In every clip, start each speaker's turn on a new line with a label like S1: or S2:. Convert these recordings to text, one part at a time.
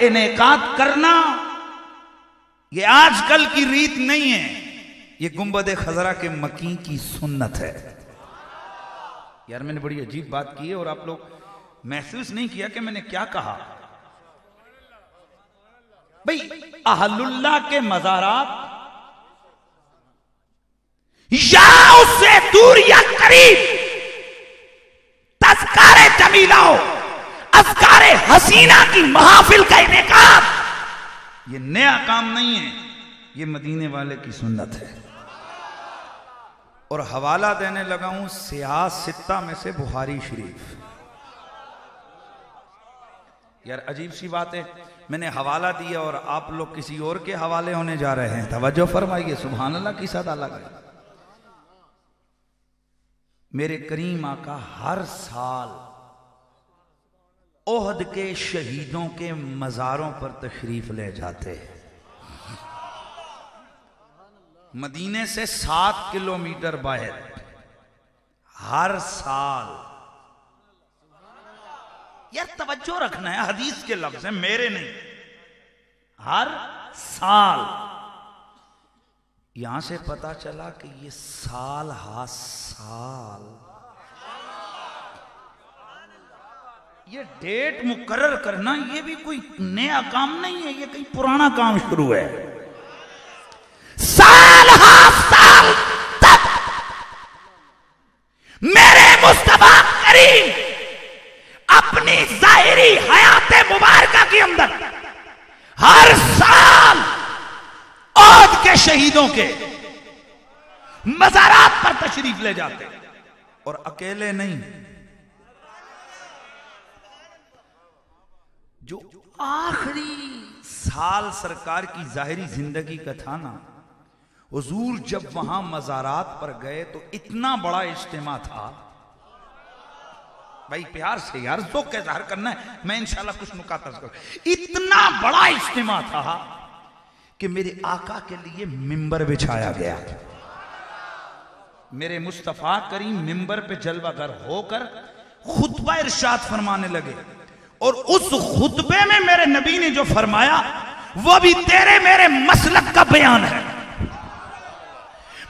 S1: इनेकाद करना ये आजकल की रीत नहीं है, ये गुंबद खजरा के मकी की सुन्नत है। यार मैंने बड़ी अजीब बात की है और आप लोग महसूस नहीं किया कि मैंने क्या कहा। भाई अहलुल्लाह के मज़ारात या उससे दूर या करीब तज़कारे जमीलाओ अज़कारे हसीना की महफिल का इनेकाद ये नया काम नहीं है, ये मदीने वाले की सुन्नत है। और हवाला देने लगा हूं सियाह सित्ता में से बुखारी शरीफ। यार अजीब सी बात है, मैंने हवाला दिया और आप लोग किसी और के हवाले होने जा रहे हैं। तवज्जो फरमाइए, सुभान अल्लाह की सद अलग है। मेरे करीम आका हर साल ओहद के शहीदों के मज़ारों पर तशरीफ ले जाते हैं। मदीने से 7 किलोमीटर बाहर हर साल। यार तवज्जो रखना है, हदीस के लफ्ज़ हैं मेरे नहीं, हर साल। यहां से पता चला कि ये साल हा साल, ये डेट मुकर्रर करना ये भी कोई नया काम नहीं है, ये कहीं पुराना काम शुरू है। साल हा साल तक मेरे मुस्तफा करीम अपनी जाहिरी हयात मुबारका के अंदर हर साल औद के शहीदों के मज़ारात पर तशरीफ ले जाते, और अकेले नहीं, जो आखिरी साल सरकार की जाहिरी जिंदगी का था ना, हुजूर जब वहां मज़ारात पर गए तो इतना बड़ा इज्तिमा था। भाई प्यार से यार ज़ौक़ का इज़हार करना है, मैं इंशाल्लाह कुछ नुकात अर्ज़ करूं। इतना बड़ा इज्तिमा था कि मेरे आका के लिए मिंबर बिछाया गया। मेरे मुस्तफ़ा करीम मिंबर पे जलवागर होकर खुतबा इरशाद फरमाने लगे, और उस खुतबे में मेरे नबी ने जो फरमाया वो भी तेरे मेरे मसलक का बयान है।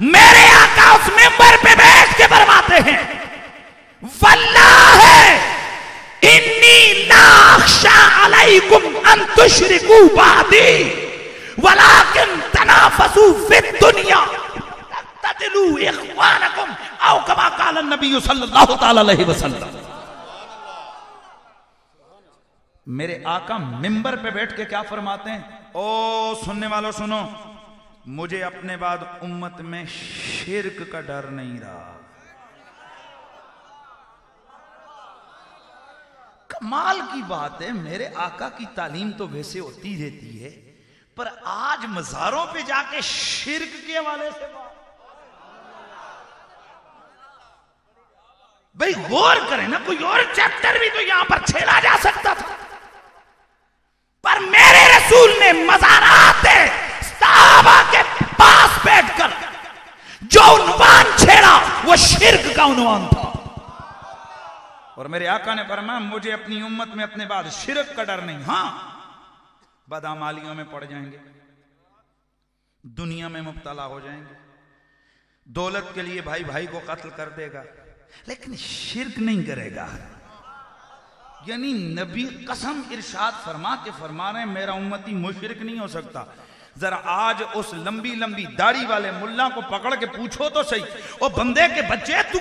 S1: मेरे आका उस मिंबर पे बैठ के फरमाते हैं, वल्लाह इन्नी ला अख्शा अलैकुम अन तुशरिकू बादी वलाकिन तनाफसू फिद दुनिया तदलू इख्वानकुम औ कमा क़ाल नबी सल्लल्लाहु तआला अलैहि वसल्लम। मेरे आका मिंबर पे बैठ के क्या फरमाते हैं, ओ सुनने वालों सुनो, मुझे अपने बाद उम्मत में शिर्क का डर नहीं रहा। कमाल की बात है, मेरे आका की तालीम तो वैसे होती रहती है, पर आज मज़ारों पे जाके शिर्क के हवाले से भाई गौर करें ना, कोई और चैप्टर भी तो यहां पर छेड़ा जा सकता था, पर मेरे रसूल ने मज़ारात सहाबा के पास बैठकर जो उन्वान छेड़ा वो शिर्क का उन्वान था। और मेरे आका ने फरमाया, मुझे अपनी उम्मत में अपने बाद शिर्क का डर नहीं। हां बदअमालियों में पड़ जाएंगे, दुनिया में मुब्तला हो जाएंगे, दौलत के लिए भाई भाई को कत्ल कर देगा, लेकिन शिर्क नहीं करेगा। यानी नबी कसम इरशाद फरमा के फरमा रहे हैं, मेरा उम्मती मुशरिक नहीं हो सकता। जरा आज उस लंबी लंबी दाढ़ी वाले मुल्ला को पकड़ के पूछो तो सही, ओ बंदे के बच्चे तू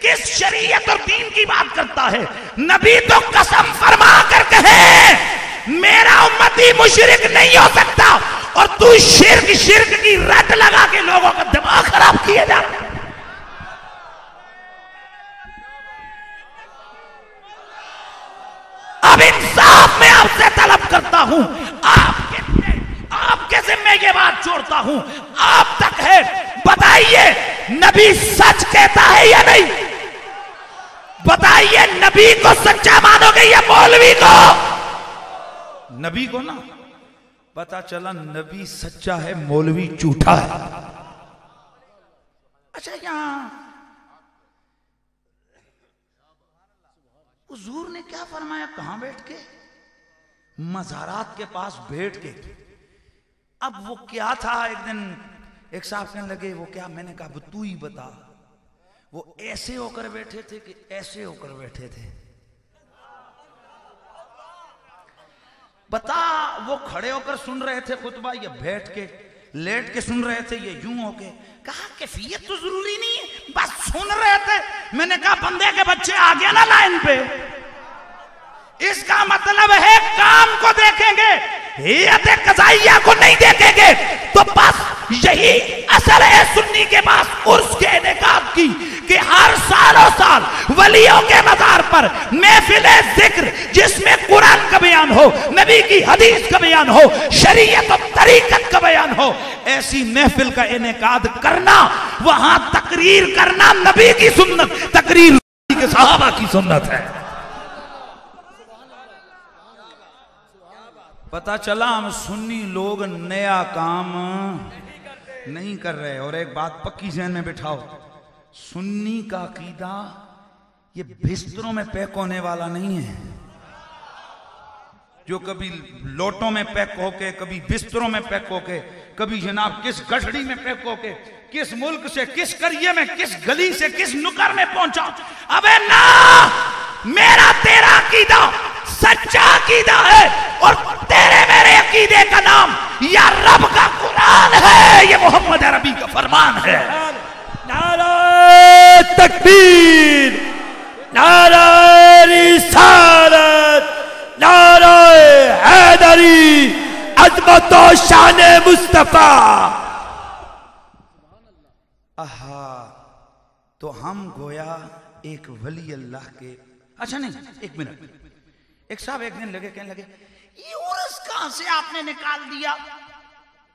S1: किस शरीयत और दीन की बात करता है? नबी तो कसम फरमा कर कहे मेरा उम्मती मुशरिक नहीं हो सकता, और तू शिर्क की रट लगा के लोगों का दिमाग खराब किए जा। अब इंसाफ में आपसे तलब करता हूं, आपके जिम्मे ये बात छोड़ता हूं, आप तक है, बताइए नबी सच कहता है या नहीं? बताइए नबी को सच्चा मानोगे या मौलवी को? नबी को ना पता चला नबी सच्चा है, मौलवी झूठा है। अच्छा यहां हुजूर ने क्या फरमाया? कहां बैठ के? मज़ारात के पास बैठ के। अब वो क्या था, एक दिन एक साहब कहने लगे वो क्या, मैंने कहा तू ही बता। वो ऐसे होकर बैठे थे कि ऐसे होकर बैठे थे, बता। वो खड़े होकर सुन रहे थे खुतबा या बैठ के लेट के सुन रहे थे ये यूं होके। कहा कैफियत तो जरूरी नहीं है, बस सुन रहे थे। मैंने कहा बंदे के बच्चे आ गए ना लाइन पे, इसका मतलब है काम को देखेंगे, हियत कज़ाइया को नहीं देखेंगे। तो बस यही असर है सुन्नी के पास उर्स के इनेकाद की, कि हर सालों साल वलियों के मज़ार पर महफिले जिक्र, जिसमें कुरान का बयान हो, नबी की हदीस का बयान हो, शरीयत और तरीकत का बयान हो, ऐसी महफिल का इनेकाद करना, वहां तकरीर करना नबी की सुन्नत, तकरीर के सहाबा की सुन्नत है। पता चला हम सुन्नी लोग नया काम नहीं कर रहे। और एक बात पक्की ज़हन में बिठाओ, सुन्नी का अकीदा ये बिस्तरों में पैक होने वाला नहीं है, जो कभी लोटों में पैक होके, कभी बिस्तरों में पैक होके, कभी जनाब किस गठड़ी में पैक होके, किस मुल्क से किस करिए में, किस गली से किस नुकर में पहुंचा। अबे ना, मेरा तेरा अकीदा सच्चा अकीदा है, और तेरे मेरे अकीदे का नाम या रब का कुरान है, ये मोहम्मद अरबी का फरमान है।
S2: नारे तकबीर, नारे रिसालत, नारे हैदरी, अज़मत और शान मुस्तफा।
S1: आहा, तो हम गोया एक वली अल्लाह के। अच्छा नहीं, एक मिनट। एक साहब एक दिन लगे कहने लगे ये उर्स कहां से आपने निकाल दिया,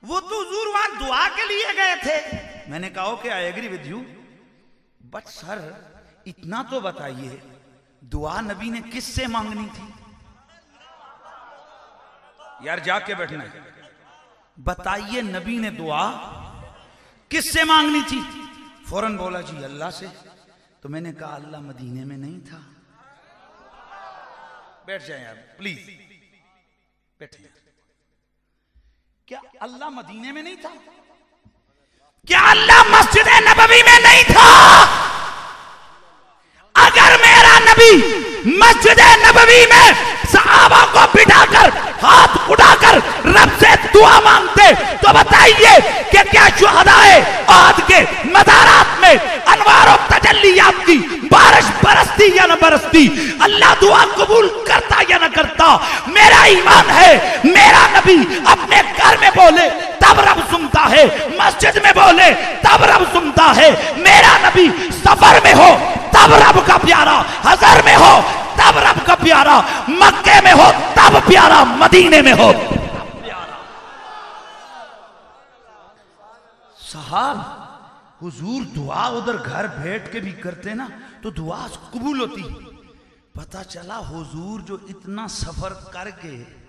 S1: वो तो हुजूर वहां दुआ के लिए गए थे। मैंने कहा okay, I agree with you, but sir इतना तो बताइए दुआ नबी ने किससे मांगनी थी? यार जाके बैठना है, बताइए नबी ने दुआ किससे मांगनी थी? फौरन बोला जी अल्लाह से। तो मैंने कहा अल्लाह मदीने में नहीं था। बैठ जाए यार प्लीज, बैठिए। क्या अल्लाह मदीने में नहीं था? क्या अल्लाह मस्जिद नबवी में नहीं था? अगर मेरा नबी मस्जिद नबवी में सहाबा को बिठाकर हाथ उठाकर रब से दुआ मांगते, तो बताइए कि क्या शुहदाए औद के मज़ारात में अनवार और तजल्लियात की बारिश बरसती या न बरसती? अल्लाह दुआ कबूल करता या न करता? मेरा ईमान है मेरा नबी अपने घर में बोले तब रब सुनता है, मस्जिद में बोले तब रब सुनता है। मेरा नबी सफर में हो तब रब का प्यारा, हजर में हो तब रब का प्यारा, मक्के में हो तब प्यारा, मदीने में हो प्यारा। साहब हुजूर दुआ उधर घर बैठ के भी करते ना तो दुआ कबूल होती। पता चला हुजूर जो इतना सफर करके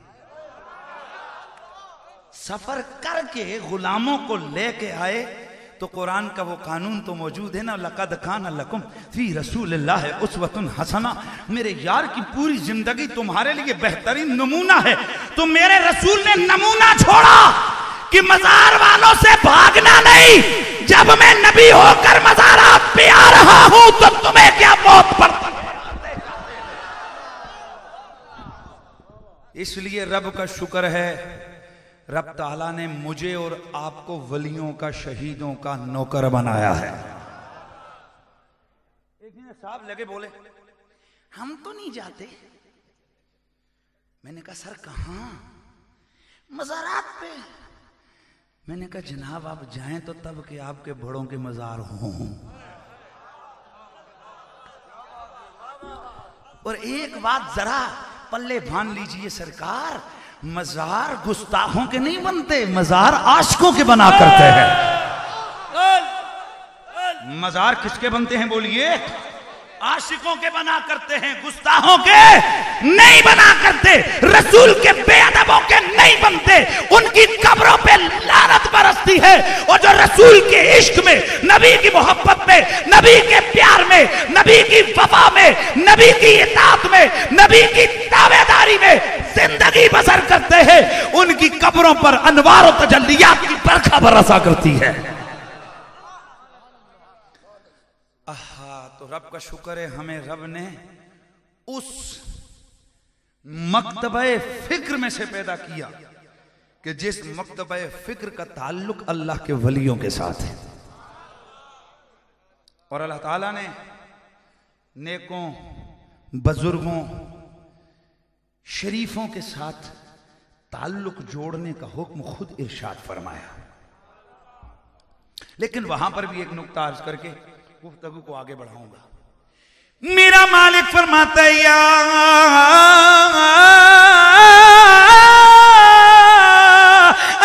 S1: गुलामों को लेके आए, तो कुरान का वो कानून तो मौजूद है ना, लक़द कान लकुम फी रसूलिल्लाहि उस्वतुन हसना। मेरे यार की पूरी जिंदगी तुम्हारे लिए बेहतरीन नमूना है। तो मेरे रसूल ने नमूना छोड़ा कि मजार वालों से भागना नहीं। जब मैं नबी होकर मजारात पे आ रहा हूं तो तुम्हें क्या मौत पर। इसलिए रब का शुक्र है, रब ताला ने मुझे और आपको वलियों का, शहीदों का नौकर बनाया है। एक दिन साहब लगे बोले हम तो नहीं जाते। मैंने कहा सर कहां? मज़ारात पे। मैंने कहा जनाब आप जाएं तो तब कि आपके बड़ों के मज़ार हों। और एक बात जरा पल्ले बांध लीजिए सरकार, मज़ार गुस्ताखों के नहीं बनते, मज़ार आशिकों के बना करते हैं। मज़ार किसके बनते हैं बोलिए? आशिकों के बना करते हैं, गुस्ताखों के नहीं बना करते, रसूल के बेअदबों के नहीं बनते। उनकी कब्रों पे लानत बरसती है। और जो रसूल के इश्क में, नबी की मोहब्बत में, नबी के प्यार में, नबी की वफा में, नबी की इताअत में, नबी की ताबेदारी में जिंदगी बसर करते हैं, उनकी कब्रों पर अनवार और तजल्लियात की बरखा बरसा करती है। आहा, तो रब का शुक्र है हमें रब ने उस मकतबे फिक्र में से पैदा किया कि जिस मकतबे फिक्र का ताल्लुक अल्लाह के वलियों के साथ है। और अल्लाह ताला ने नेकों, बुजुर्गों, शरीफों के साथ ताल्लुक जोड़ने का हुक्म खुद इरशाद फरमाया। लेकिन वहां पर भी एक नुक्ता अर्ज करके गुफ्तगू को आगे बढ़ाऊंगा। मेरा मालिक फरमाता है, या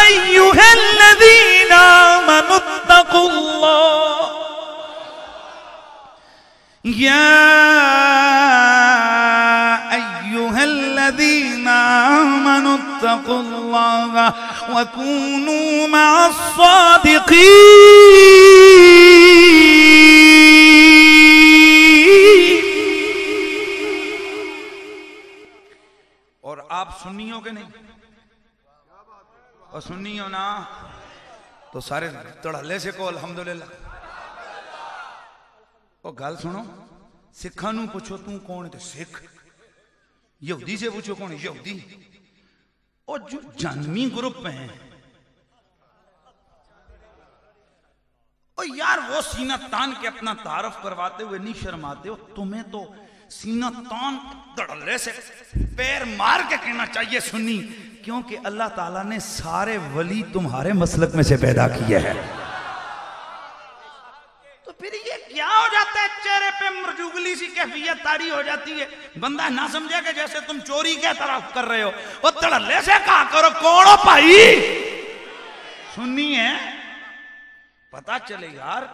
S1: अय्युहल्लज़ीना आमनुत्तकुल्लाह, या अय्युहल्लज़ीना आमनुत्तकुल्लाह वकूनू मअस्सादिकीन। और आप सुन्नी हो के नहीं? और सुन्नी हो ना तो सारे तड़हले से को अल्हम्दुलिल्लाह। और गल सुनो, सिखा नू पूछो तू कौन है तो सिख, यहूदी से पूछो कौन है यहूदी। और जो जन्मी ग्रुप में है, और यार वो सीना तान के अपना तारफ करवाते हुए नहीं शर्माते हो? तुम्हें तो सीना तान धड़ल्ले से पैर मार के कहना चाहिए सुन्नी, क्योंकि अल्लाह ताला ने सारे वली तुम्हारे मसलक में से पैदा किए हैं। तो फिर ये क्या हो जाता है, चेहरे पे मरजुगली सी कैफियत तारी हो जाती है, बंदा ना समझे कि जैसे तुम चोरी के तरफ कर रहे हो। वो धड़ल्ले से कहा करो कौन हो भाई, सुन्नी है, पता चले यार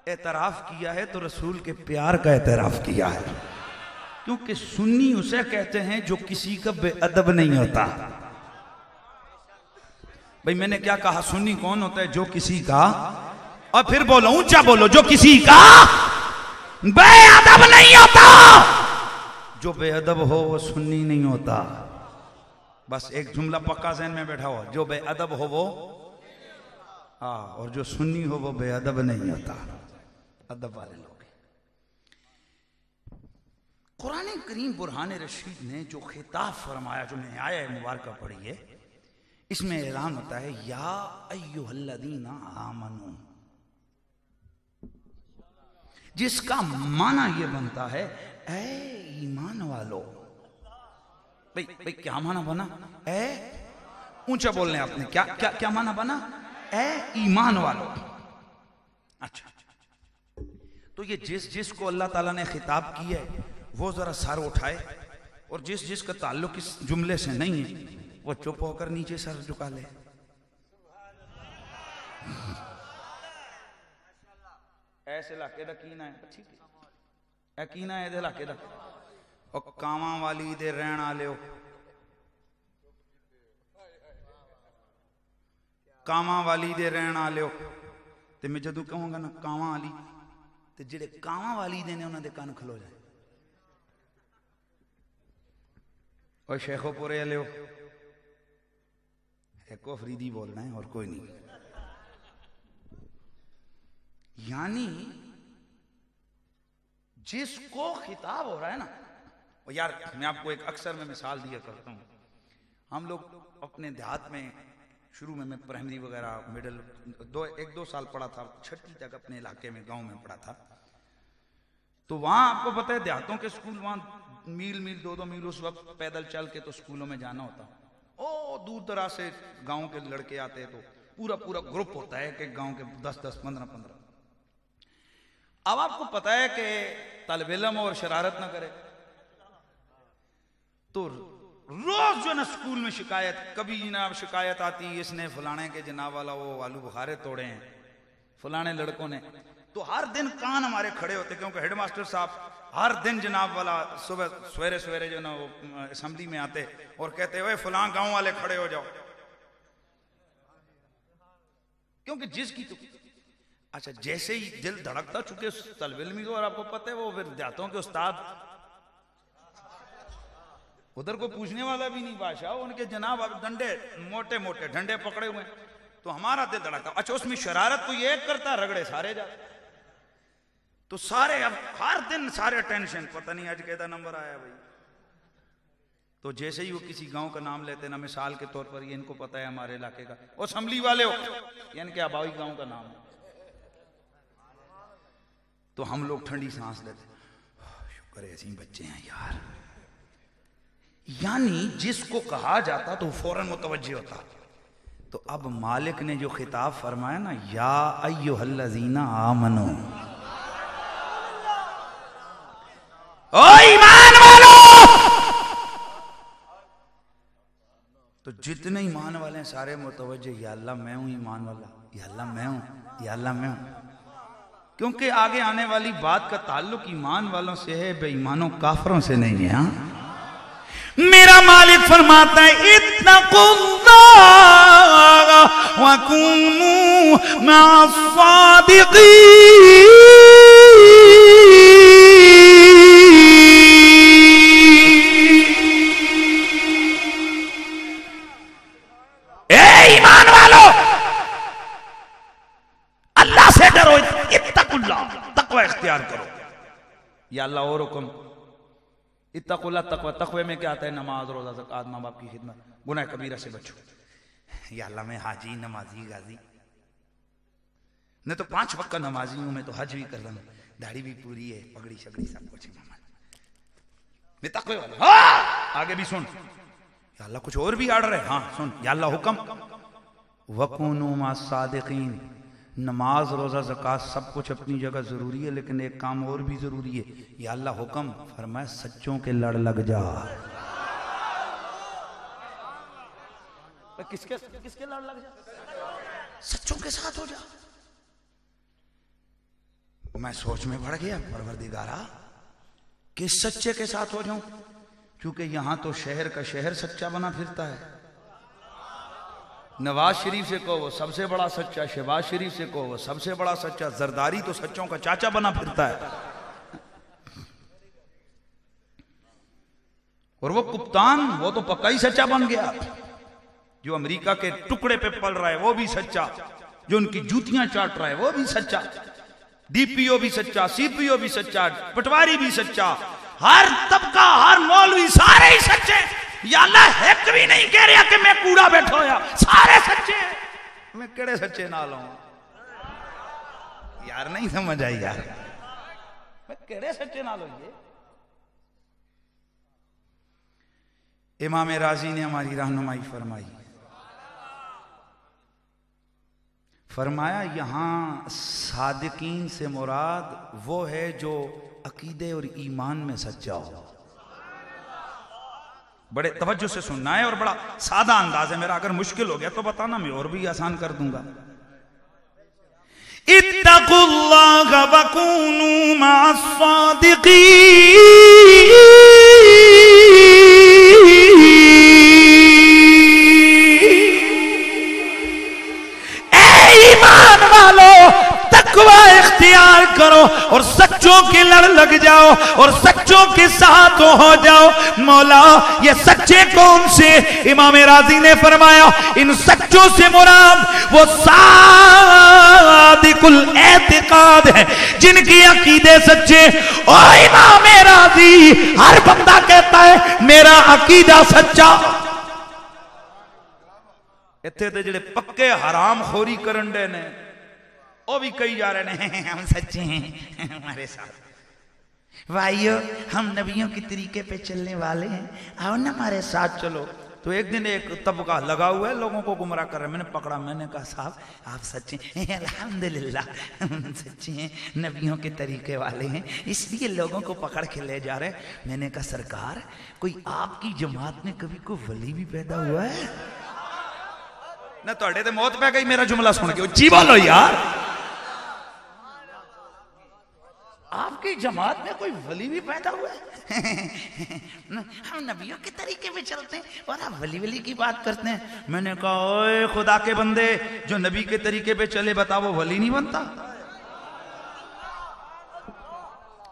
S1: एतराफ किया है तो रसूल के प्यार का एतराफ किया है। क्योंकि सुन्नी उसे कहते हैं जो किसी का बेअदब नहीं होता। भाई मैंने क्या कहा, सुन्नी कौन होता है? जो किसी का, और फिर बोलो ऊंचा बोलो, जो किसी का बेअदब नहीं होता। जो बेअदब हो वो सुन्नी नहीं होता। बस एक जुमला पक्का ज़हन में बैठा हो, जो बेअदब हो वो और जो सुन्नी हो वो बेअदब नहीं होता। अदब वाले लोग। कुरान करीम बुरहान रशीद ने जो खिताब फरमाया, जो आया मुबारक पढ़ी है, इसमें ऐलान होता है, या अय्युहल्लज़ीना आमनू, जिसका माना यह बनता है ऐ ईमान वालो। भाई क्या माना बना? ऐ, ऊंचा बोलने आपने, क्या क्या क्या माना बना? ऐ ईमान वालो। अच्छा, तो ये जिस को अल्लाह ताला ने खिताब किया है वो जरा सर उठाए, और जिस का ताल्लुक इस जुमले से नहीं है वो चुप होकर नीचे सर झुका ले। ऐसे इलाके दा कीना है, ठीक है, कीना है इलाके दा। और कावां वाली दे रहन आले हो, कावां वाली दे रहन आले हो, ते मैं जदों कहूंगा ना कावां वाली, ते जेड़े कावां वाली दे ने उन्हां दे कान खलो जाए। और शेखोपुरे वाले हो, एक अफरीदी बोलना है और कोई नहीं। यानी जिसको खिताब हो रहा है ना, और यार मैं आपको एक अक्सर में मिसाल दिया करता हूं। हम लोग अपने देहात में शुरू में मैं प्राइमरी वगैरह मिडिल एक दो साल पढ़ा था, 6वीं तक अपने इलाके में गांव में पढ़ा था। तो वहां आपको पता है देहातों के स्कूल वहां मील 2-2 मील उस वक्त पैदल चल के तो स्कूलों में जाना होता। ओ दूर दराज से गांव के लड़के आते हैं, तो पूरा ग्रुप होता है कि गांव के 10-10, 15-15। अब आपको पता है कि तालिब इल्म और शरारत ना करे, तो रोज जो ना स्कूल में शिकायत, कभी जनाब शिकायत आती, इसने फलाने के जनाब वाला वो आलू बुखारे तोड़े हैं, फलाने लड़कों ने। तो हर दिन कान हमारे खड़े होते, क्योंकि हेडमास्टर साहब हर दिन जनाब वाला सुबह सवेरे जो ना वो असेंबली में आते और कहते, ओए फलां गांव वाले खड़े हो जाओ। क्योंकि जिसकी तो अच्छा जैसे ही दिल धड़कता, चुके तलब इल्मी को, और आपको पता है वो फिर जातों के उस्ताद उधर को पूछने वाला भी नहीं, बादशाह उनके जनाब अब डंडे मोटे मोटे डंडे पकड़े हुए, तो हमारा दिल धड़कता। अच्छा उसमें शरारत कोई एक करता, रगड़े सारे जाते, तो सारे अब हर दिन सारे टेंशन, पता नहीं आज कैसा नंबर आया भाई। तो जैसे ही वो किसी गांव का नाम लेते ना, मिसाल के तौर पर ये इनको पता है हमारे इलाके का, वो असम्बली वाले हो, यानी कि आबाई गांव का नाम है, तो हम लोग ठंडी सांस लेते, शुक्र है ऐसे ही बच्चे हैं यार। यानी जिसको कहा जाता तो फौरन मुतवज्जे होता। तो अब मालिक ने जो खिताब फरमाया ना, या अय्युहल्लज़ीना आमनू, ओ ईमान वालो, तो जितने ईमान वाले हैं सारे मुतवज्जे, या अल्लाह मैं हूं ईमान वाला, या अल्लाह मैं हूं, या अल्लाह मैं हूं। क्योंकि आगे आने वाली बात का ताल्लुक ईमान वालों से है, बेईमानों काफरों से नहीं है। हाँ मेरा मालिक फरमाता है, इत्तक़ुल्लाह वकूनू मअस-सादिक़ीन, ए ईमान वालो अल्लाह से डरो, इत्तक़ुल्लाह तक़वा इख्तियार करो। या अल्लाह और हुक्म, इत्तक़ुल्लाह तक़वा, तक़वे में क्या आता है? नमाज, रोजा, ज़कात, माँ बाप की खिदमत, गुनाह कबीरा से बचो। या अल्लाह मैं हाजी, नमाजी, गाजी, मैं तो 5 वक्त का नमाजी हूं, मैं तो हज भी कर रहा हूं, दाढ़ी भी पूरी है, पगड़ी शगड़ी सब कुछ है, मैं तक़वे वाला। हाँ आगे भी सुन, या अल्लाह कुछ और भी आर्डर है। हाँ सुन, या अल्लाह हुक्म, वकूनू मअस-सादिक़ीन, नमाज, रोजा, ज़कात सब कुछ अपनी जगह जरूरी है, लेकिन एक काम और भी जरूरी है। या अल्लाह हुक्म फरमाया, सच्चों के लड़ लग जा। किसके किसके लड़ लग जा? सच्चों के साथ हो जा। मैं सोच में पड़ गया, परवरदिगारा किस सच्चे के साथ हो जाऊं, क्योंकि यहां तो शहर का शहर सच्चा बना फिरता है। नवाज शरीफ से कहो वो सबसे बड़ा सच्चा, शहबाज शरीफ से कहो वो सबसे बड़ा सच्चा, जरदारी तो सच्चों का चाचा बना फिरता है। और वो कप्तान वो तो पक्का ही सच्चा बन गया। जो अमेरिका के टुकड़े पे पल रहा है वो भी सच्चा, जो उनकी जूतियां चाट रहा है वो भी सच्चा, डीपीओ भी सच्चा, सीपीओ भी सच्चा, पटवारी भी सच्चा, हर तबका हर मौलवी सारे ही सच्चे। या अल्लाह एक भी नहीं कह रहा कि मैं कूड़ा बैठा होया, सारे सच्चे। मैं केड़े सच्चे ना लाऊं यार, नहीं समझ आई यार, मैं केड़े सच्चे ना लो। ये इमाम राजी ने हमारी रहनुमाई फरमाई, फरमाया यहां सादिकीन से मुराद वो है जो अकीदे और ईमान में सच्चा हो। बड़े तवज्जो से सुनना है और बड़ा सादा अंदाज है मेरा, अगर मुश्किल हो गया तो बताना, मैं और भी आसान कर दूंगा। इत्तक़ुल्लाह वकूनू मअस-सादिक़ीन, ईमान वालो तकवा इख्तियार करो और सच्चों के लड़ लग जाओ और सच्चों के साथ हो जाओ। मौला ये सच्चे कौन से? इमाम राजी ने फरमाया इन सच्चों से मुराद वो सादिकुल एतिकाद है जिनकी अकीदे सच्चे। ओ इमाम राजी, हर बंदा कहता है मेरा अकीदा सच्चा। इत्थे ते जिहड़े पक्के हराम खोरी करन दे ने वो भी कही जा रहे हैं हम सच्चे हैं हमारे साथ। भाइयों हम नबियों के तरीके पे चलने वाले हैं, आओ ना हमारे साथ चलो। तो एक दिन एक तबका लगा हुआ है लोगों को गुमराह कर रहे, मैंने पकड़ा, मैंने कहा साहब आप सच्चे हैं? अल्हम्दुलिल्लाह हम सच्चे हैं, नबियों के तरीके वाले हैं, इसलिए लोगों को पकड़ के ले जा रहे। मैंने कहा सरकार कोई आपकी जमात में कभी कोई वली भी पैदा हुआ है? ना तोड़े ते मौत पै गई मेरा जुमला सुन के। जी बोलो यार, आपके आपकी जमात में कोई वली भी पैदा हुआ है? हम नबियों के तरीके पे चलते हैं और आप वली वली की बात करते हैं। मैंने कहा ओए खुदा के बंदे, जो नबी के तरीके पे चले बता वो वली नहीं बनता?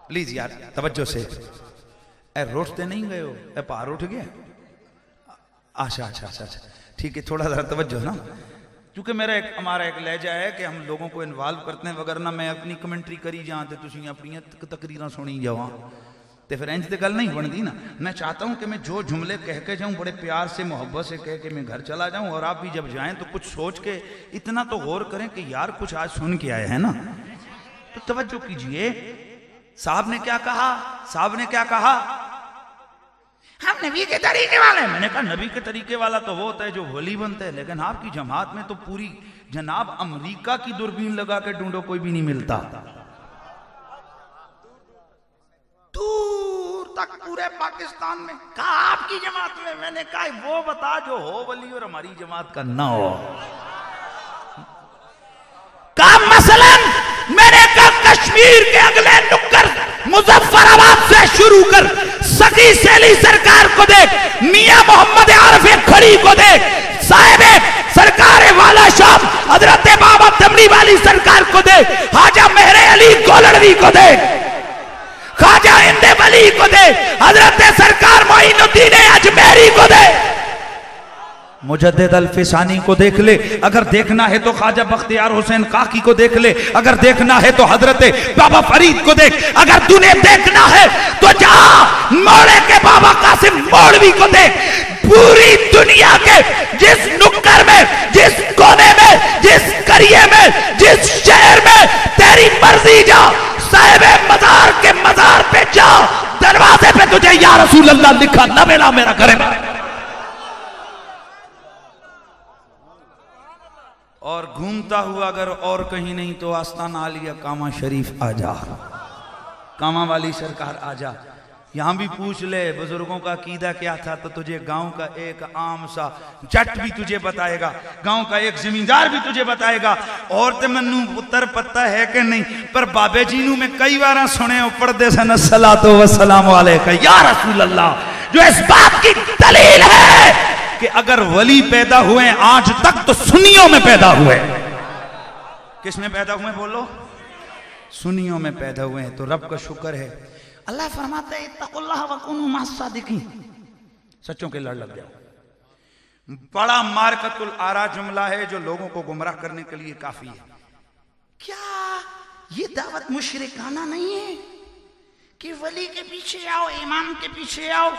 S1: प्लीज यार तवज्जो से। ए रोटते नहीं गए हो? ए पार उठ गया? अच्छा अच्छा अच्छा अच्छा ठीक है, थोड़ा ज़रा तवज्जो ना, क्योंकि हमारा एक लहजा है कि हम लोगों को इन्वॉल्व करते हैं, वगरना मैं अपनी कमेंट्री करी जाऊँ तो तुम अपनी तकरीर सुनी जावा तो फिर इंज तो गल नहीं बनती ना। मैं चाहता हूँ कि मैं जो जुमले कह के जाऊँ बड़े प्यार से मोहब्बत से कह के मैं घर चला जाऊँ, और आप भी जब जाएं तो कुछ सोच के इतना तो गौर करें कि यार कुछ आज सुन के आए हैं ना। तो तवज्जो कीजिए, साहब ने क्या कहा? साहब ने क्या कहा? हम नबी के तरीके वाले। मैंने कहा नबी के तरीके वाला तो वो होता है जो वली बनता है, लेकिन आपकी जमात में तो पूरी जनाब अमेरिका की दूरबीन लगा के ढूंढो कोई भी नहीं मिलता, दूर तक पूरे पाकिस्तान में। कहा आपकी जमात में? मैंने कहा वो बता जो हो वली और हमारी जमात का ना हो। कहा मसलन मैंने कहा कश्मीर के अगले नुक्कर मुजफ्फराबाद से शुरू कर सकी सैली सरकार को देख, मियां मोहम्मद आरिफ खड़ी को देख, साहिब सरकार वाला शाम हजरत बाबा दमड़ी वाली सरकार को देख, हाजा मेहरे अली गोलड़वी को देख, ख्वाजा इंदे वली को देख, हजरत सरकार मोइनुद्दीन अजमेरी को देख, मुजद्दिद अल-फिसानी को देख ले, अगर देखना है तो ख्वाजा बख्तियार हुसैन काकी को देख ले, अगर देखना है तो हजरत बाबा फरीद को देख, अगर तूने देखना है तो जा मोड़े के बाबा कासिम मौलवी को देख। पूरी दुनिया के जिस नुक्कर में, जिस कोने में, जिस करिए में, जिस शहर में तेरी मर्जी जा, साहिब मजार के मजार पे जा, दरवाजे पे तुझे या रसूल अल्लाह लिखा न मिला मेरा करेगा। और घूमता हुआ अगर और कहीं नहीं तो आस्ताना आलिया कामा शरीफ आ जा, कामा वाली सरकार आ जा। यहां भी पूछ ले बुजुर्गों का अकीदा क्या था तो तुझे गांव का एक आम सा जट भी तुझे बताएगा, गांव का एक जमींदार भी तुझे बताएगा। और ते मन्नू पुत्र पता है कि नहीं, पर बाबे जी नू मैं कई बार सुने पढ़ते सन सलातो व सलाम अलैका या रसूल अल्लाह, जो इस बात की दलील है कि अगर वली पैदा हुए आज तक तो सुन्नियों में पैदा हुए। किस में पैदा हुए बोलो? सुन्नियों में पैदा हुए हैं। तो रब का शुक्र है, अल्लाह फरमाता है इत्तकुल्लाह व कुनू मस्सादिकीन, सच्चों के लड़ लग जाओ। बड़ा मारकतुल आरा जुमला है जो लोगों को गुमराह करने के लिए काफी है। क्या ये दावत मुशरिकाना नहीं है कि वली के पीछे आओ, इमाम के पीछे आओ?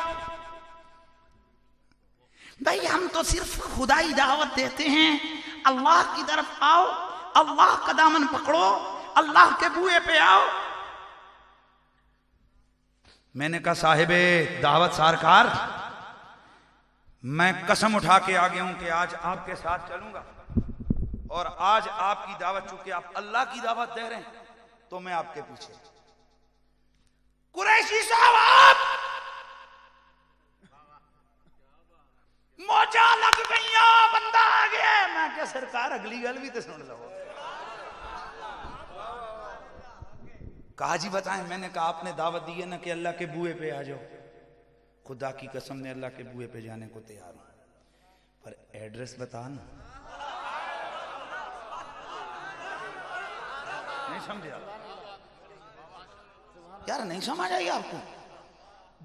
S1: भाई हम तो सिर्फ खुदाई दावत देते हैं, अल्लाह की तरफ आओ, अल्लाह का दामन पकड़ो, अल्लाह के बुए पे आओ। मैंने कहा साहिबे दावत सरकार, मैं कसम उठा के आ गया हूं कि आज आपके साथ चलूंगा, और आज आपकी दावत, चूंकि आप अल्लाह की दावत दे रहे हैं तो मैं आपके पीछे। कुरैशी साहब आप मौजा लग गई, बंदा आ गया। मैं क्या सरकार अगली गल भी तो सुन लो। कहा जी बताएं। मैंने कहा आपने दावत दी है ना कि अल्लाह के बुए पे आ जाओ। खुदा की कसम ने अल्लाह के बुए पे जाने को तैयार हूं, पर एड्रेस बता ना। नहीं समझे यार? नहीं समझ आई आपको?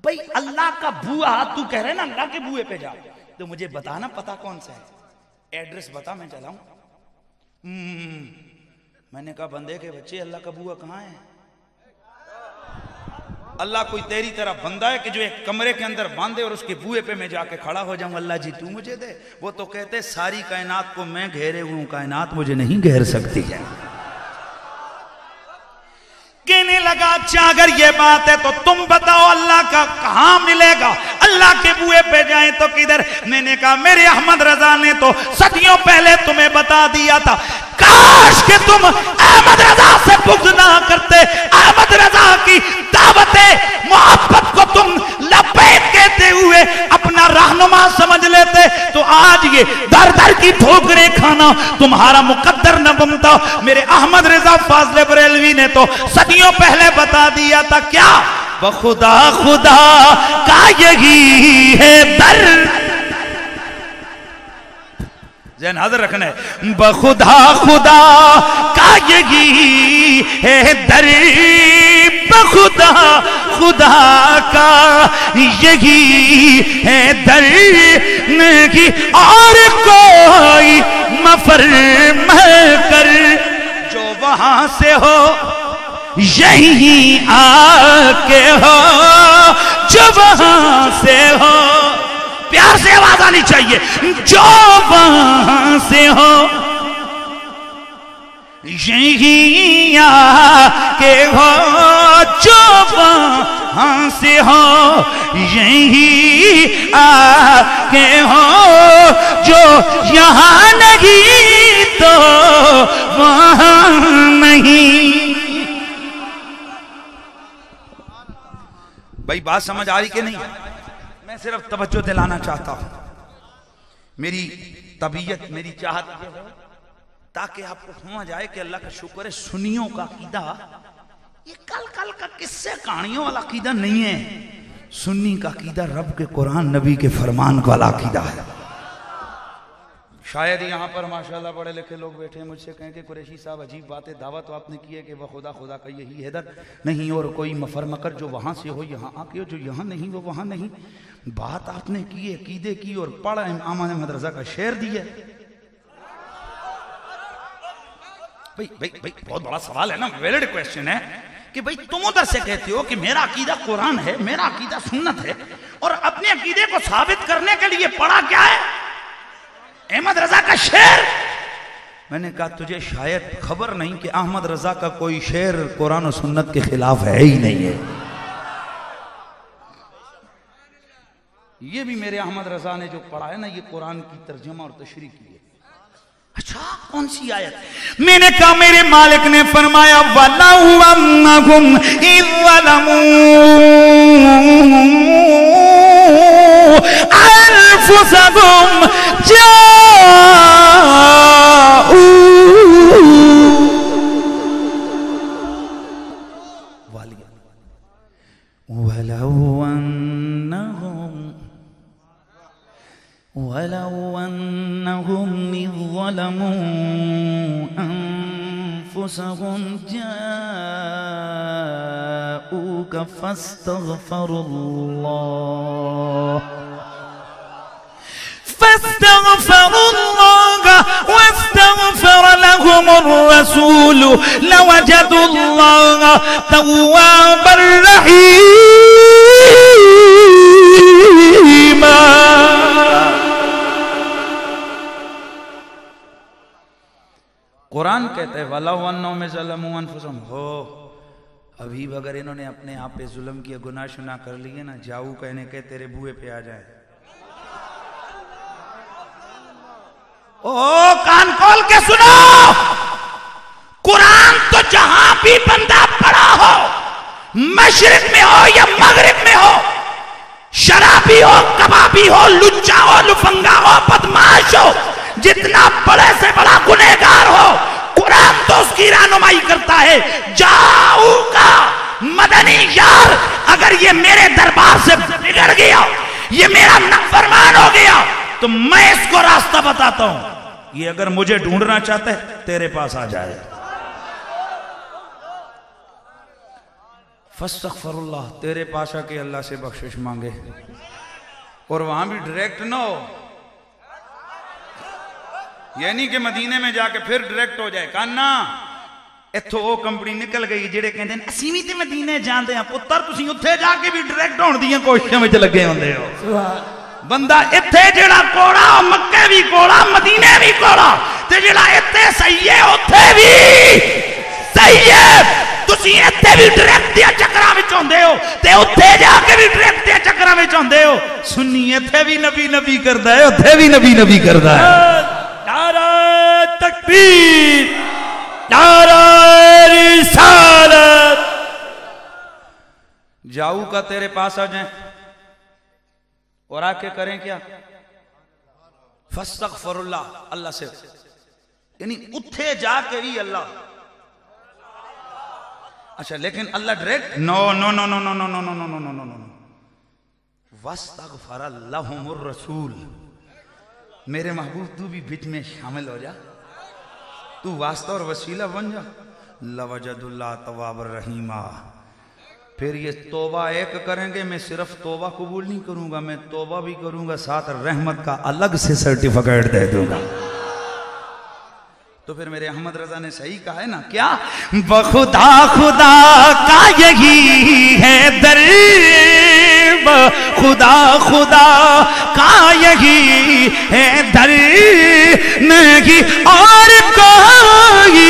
S1: भाई अल्लाह का बुआ, तू कह रहे ना अल्लाह के बुए पे जा, तो मुझे बताना पता कौन सा है, एड्रेस बता, मैं चलाऊं। मैंने कहा बंदे के बच्चे, अल्लाह का बुआ कहां है? अल्लाह कोई तेरी तरह बंदा है कि जो एक कमरे के अंदर बांधे और उसके बुए पे मैं जाके खड़ा हो जाऊं, अल्लाह जी तू मुझे दे? वो तो कहते सारी कायनात को मैं घेरे हूं, कायनात मुझे नहीं घेर सकती है। कहने लगा अच्छा अगर ये बात है तो तुम बताओ अल्लाह का कहां मिलेगा? अल्लाह के बुए पे जाए तो किधर? मैंने कहा मेरे अहमद रजा ने तो सदियों पहले तुम्हें बता दिया था। काश कि तुम अहमद रजा से बुग़्ज़ ना करते, अहमद रजा की दावत मोहब्बत को तुम लब्बैक कहते हुए अपना रहनुमा समझ लेते तो आज ये दर दर की ठोकरें खाना तुम्हारा मुकद्दर न बनता। मेरे अहमद रजा फाजले बरेलवी ने तो सदियों पहले बता दिया था, क्या बखुदा खुदा का यही है दर, जैन हाजिर रखना है, बखुदा खुदा का यही है दर, बखुदा खुदा का यही है दर, की और कोई मफर कर, जो वहां से हो यही आके हो, जो वहां से हो, प्यार से आवाज आनी चाहिए, जो वहां से हो यही आके हो, जो वहां से हो यही आके हो, जो यहां नहीं तो वहां नहीं। भाई बात समझ आ रही कि नहीं? मैं सिर्फ तवज्जो दिलाना चाहता हूं, मेरी तबीयत मेरी चाहत ये है ताकि आपको समझ आए कि अल्लाह का शुक्र है सुन्नियों का अकीदा ये कल कल का किस्से कहानियों वाला अकीदा नहीं है। सुन्नी का अकीदा रब के कुरान नबी के फरमान वाला अकीदा है। शायद यहाँ पर माशाल्लाह पढ़े लिखे लोग बैठे मुझसे कहें कि कुरैशी साहब अजीब बात है, दावत तो आपने की है कि वह खुदा खुदा का यही हैदर नहीं और कोई मफर मकर जो वहाँ से हो यहाँ आके हो, जो यहाँ नहीं वो वहाँ नहीं। बात आपने की है अकीदे की और पढ़ा आमान मदरसा का शेर दिया। भाई भाई भाई बहुत बड़ा सवाल है ना, वैलिड क्वेश्चन है कि भाई तुम उधर से कहते हो कि मेरा अकीदा कुरान है, मेरा अकीदा सुन्नत है, और अपने अकीदे को साबित करने के लिए पढ़ा क्या है अहमद रजा का शेर। मैंने कहा तुझे शायद खबर नहीं कि अहमद रजा का कोई शेर कुरान और सुन्नत के खिलाफ है ही नहीं है। ये भी मेरे अहमद रजा ने जो पढ़ा है ना, ये कुरान की तर्जुमा और तशरीह की है। अच्छा कौन सी आयत? मैंने कहा मेरे मालिक ने फरमाया वलहुम इज़्ज़लमू अनफुसहुम जाऊ वलौ अन्नहुम इज़्ज़लमू अनफुसहुम जाऊक फस्तगफरुल्लाह वस्तगफर लहुमुर रसूल लवजदुल्लाह तव्वाबर रहीमा। कुरान कहते हैं वलौ अन्नहुम ज़लमू अनफुसहुम हो, अभी अगर इन्होंने अपने आप पे जुल्म किया गुनाह शुना कर लिए ना, जाऊ कहने के तेरे बुए पे आ जाए। ओ कान खोल के सुनो, कुरान तो जहां भी बंदा पड़ा हो, मशरिक में हो या मगरिब में हो, शराबी हो कबाबी हो लुच्चा हो लुफंगा हो बदमाश हो, जितना बड़े से बड़ा गुनहगार हो, कुरान तो उसकी रहनुमाई करता है। जाऊ का मदनी यार अगर ये मेरे दरबार से बिगड़ गया, ये मेरा नाफरमान हो गया, तो मैं इसको रास्ता बताता हूं। ये अगर मुझे ढूंढना चाहता है तेरे पास आ जाए। फस्तगफिरुल्लाह, तेरे पास आके अल्लाह से बख्शिश मांगे, और वहां भी डायरेक्ट ना हो, यानी कि मदीने में जाके फिर डायरेक्ट हो जाए। काना इत्थों वो कंपनी निकल गई जेड़े कहते हैं असीं भी ते मदीने जाते हैं, पुत्र तुसीं उत्थे जाके भी डायरेक्ट होने दी कोशिशों में लगे होंदे हो। बंदा इत्थे जेड़ा कोड़ा मक्के भी कोड़ा मदीने भी कोड़ा, ते जेड़ा इत्थे सही है उत्थे भी सही है। तुसीं इत्थे भी डायरेक्ट दे चक्करां विच होंदे हो ते उत्थे जाके भी डायरेक्ट दे चक्करां विच होंदे हो। सुन्नी इत्थे भी नबी नबी करदा है, उत्थे भी नबी नबी करदा है।
S2: नारा तकबीर, नारा रिसालत।
S1: जाऊ का तेरे पास आ जाए, और आके करें क्या? फस्तगफिरुल्लाह, अल्लाह से, यानी उठे जाके ही अल्लाह। अच्छा, लेकिन Allah direct no no no no no no no no no no no no no, वस्तगफर लहुमुर रसूल। मेरे महबूब तू भी बीच में शामिल हो जा, तू वास्ता और वसीला बन जा। लवजदुल्लाह तवाब रहीमा। फिर ये तौबा एक करेंगे, मैं सिर्फ तौबा कबूल नहीं करूंगा, मैं तौबा भी करूंगा, साथ रहमत का अलग से सर्टिफिकेट दे दूंगा। तो फिर मेरे अहमद रजा ने सही कहा है ना, क्या? बखुदा खुदा का यही है दर, खुदा खुदा का यही है दर, नहीं और कोई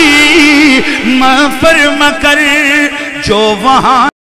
S1: मफर मकर जो वहां